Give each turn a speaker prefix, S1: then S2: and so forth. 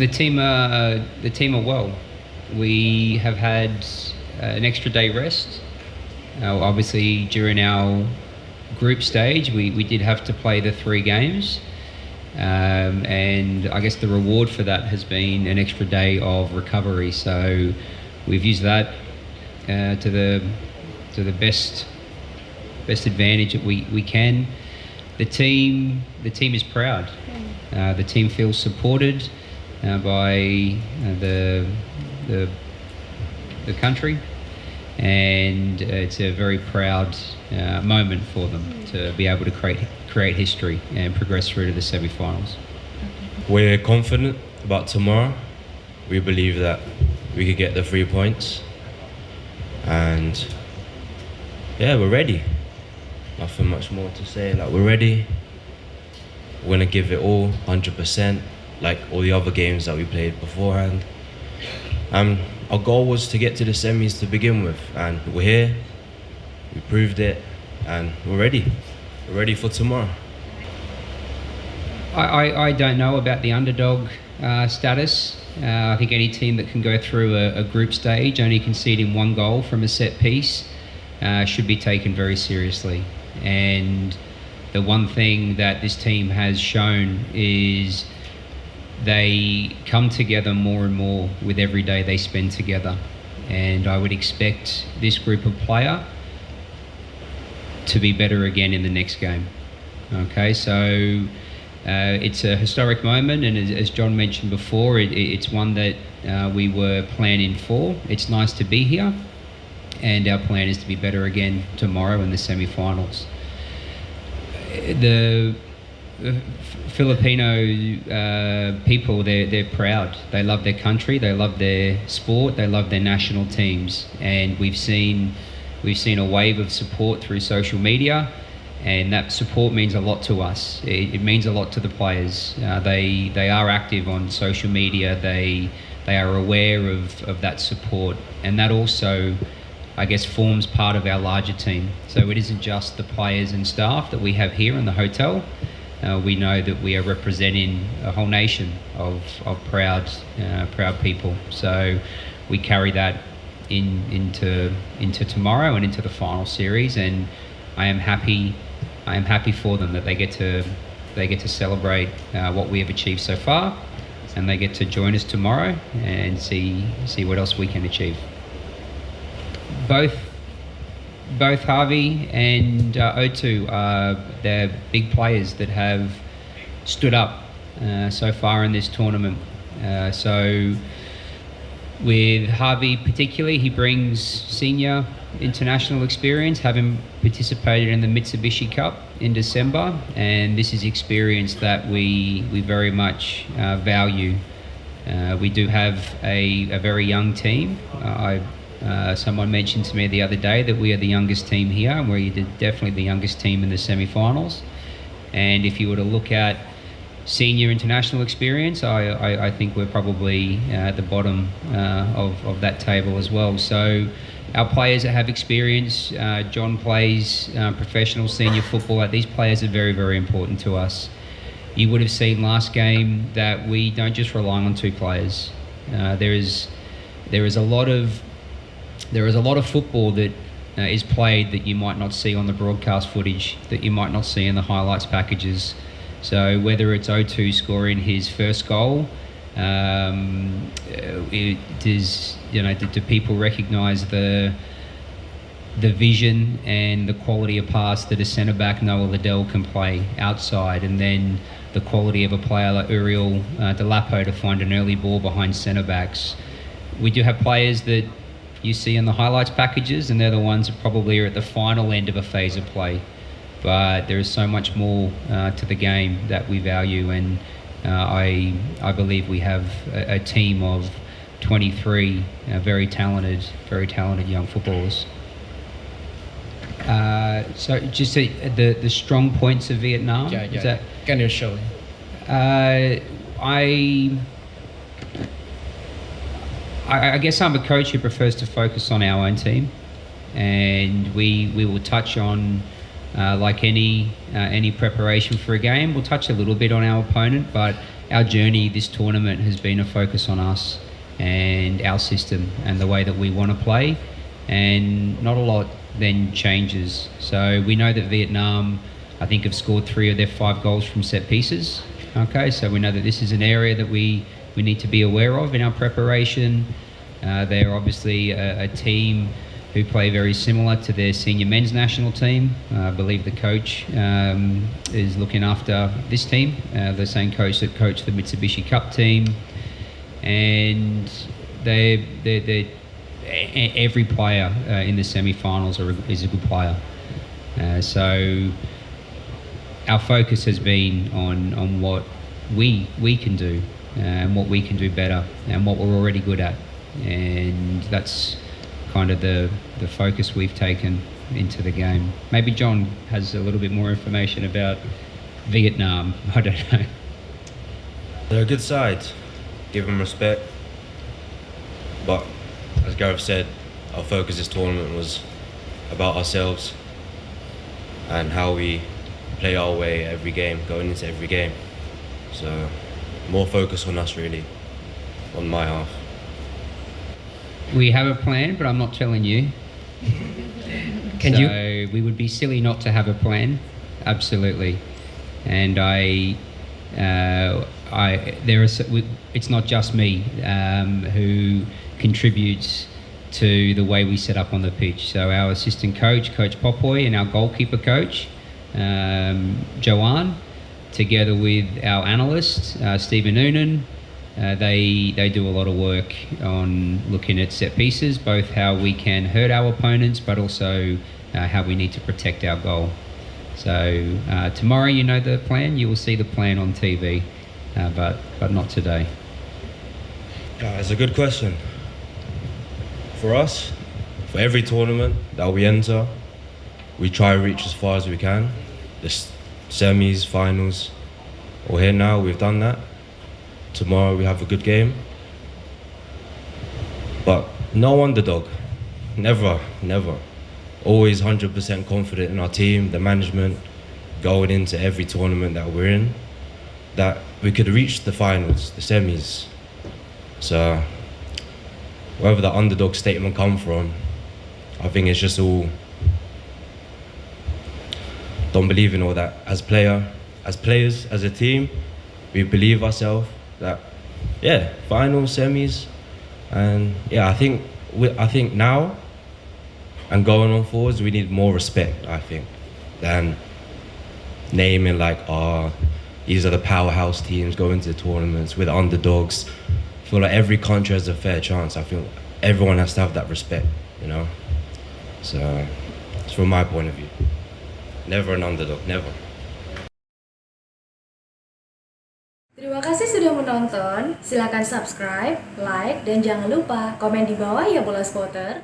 S1: The team are well. We have had an extra day rest. Obviously, during our group stage, we did have to play the 3 games. And I guess the reward for that has been an extra day of recovery. So we've used that to the best advantage that we can. The team is proud. The team feels supported by the country, and it's a very proud moment for them to be able to create history and progress through to the semi-finals.
S2: We're confident about tomorrow. We believe that we could get the 3 points, and yeah, we're ready. Nothing much more to say. Like, we're ready. We're gonna give it all 100%, like all the other games that we played beforehand. Our goal was to get to the semis to begin with, and we're here. We proved it, and we're ready. We're ready for tomorrow.
S1: I don't know about the underdog status. I think any team that can go through a group stage only conceding 1 goal from a set piece should be taken very seriously. And the one thing that this team has shown is they come together more and more with every day they spend together. And I would expect this group of player to be better again in the next game. Okay, so it's a historic moment, and as John mentioned before, it's one that we were planning for. It's nice to be here, and our plan is to be better again tomorrow in the semi-finals. The Filipino people, they're proud. They love their country, they love their sport, they love their national teams, and we've seen a wave of support through social media, and that support means a lot to us. It means a lot to the players. They are active on social media. They are aware of that support, and that also, I guess, forms part of our larger team. So it isn't just the players and staff that we have here in the hotel. We know that we are representing a whole nation of proud people. So we carry that into tomorrow and into the final series, and I am happy for them that they get to celebrate what we have achieved so far, and they get to join us tomorrow and see what else we can achieve. Both Harvey and O2 they're big players that have stood up so far in this tournament. So with Harvey particularly, he brings senior international experience, having participated in the Mitsubishi Cup in December, and this is experience that we very much value. We do have a very young team. Someone mentioned to me the other day that we are the youngest team here, and we're definitely the youngest team in the semi-finals. And if you were to look at senior international experience, I think we're probably at the bottom of that table as well. So our players that have experience, John plays professional senior football. These players are very, very important to us. You would have seen last game that we don't just rely on 2 players. There is a lot of football that is played that you might not see on the broadcast footage, that you might not see in the highlights packages. So whether it's O2 scoring his first goal, do people recognise the vision and the quality of pass that a centre back Noah Liddell can play outside, and then the quality of a player like Uriel Delapo to find an early ball behind centre backs. We do have players that you see in the highlights packages, and they're the ones that probably are at the final end of a phase of play. But there is so much more to the game that we value, and I believe we have a team of 23 very talented young footballers. So just the strong points of Vietnam.
S3: Yeah.
S1: Is that,
S3: Can you show?
S1: I guess I'm a coach who prefers to focus on our own team, and we will touch on, like any preparation for a game, we'll touch a little bit on our opponent, but our journey this tournament has been a focus on us and our system and the way that we want to play, and not a lot then changes. So we know that Vietnam, I think, have scored 3 of their 5 goals from set pieces. Okay, so we know that this is an area that we need to be aware of in our preparation. They're obviously a team who play very similar to their senior men's national team. I believe the coach is looking after this team, the same coach that coached the Mitsubishi Cup team. And they're every player in the semi-finals is a good player. So our focus has been on what we can do and what we can do better and what we're already good at. And that's kind of the focus we've taken into the game. Maybe John has a little bit more information about Vietnam. I don't know.
S2: They're a good side. Give them respect. But as Gareth said, our focus this tournament was about ourselves and how we play our way every game, going into every game. So more focus on us really, on my half.
S1: We have a plan, but I'm not telling you. So we would be silly not to have a plan, absolutely. And it's not just me who contributes to the way we set up on the pitch. So our assistant coach, Coach Popoy, and our goalkeeper coach, Joanne, together with our analyst, Stephen Noonan, they do a lot of work on looking at set pieces, both how we can hurt our opponents, but also how we need to protect our goal. So tomorrow, you know the plan. You will see the plan on TV, but not today.
S2: It's a good question. For us, for every tournament that we enter, we try to reach as far as we can. The semis, finals, or here now, we've done that. Tomorrow we have a good game. But no underdog. Never. Always 100% confident in our team, the management, going into every tournament that we're in, that we could reach the finals, the semis. So wherever the underdog statement come from, I think it's just all, don't believe in all that. As players, as a team, we believe ourselves that, finals, semis, and I think now and going on forwards, we need more respect, I think, than naming like, these are the powerhouse teams going to the tournaments with underdogs. I feel like every country has a fair chance. I feel everyone has to have that respect, you know? So it's from my point of view. Never an underdog, never.
S3: Terima kasih sudah menonton. Silakan subscribe, like, dan jangan lupa komen di bawah ya bola spotter.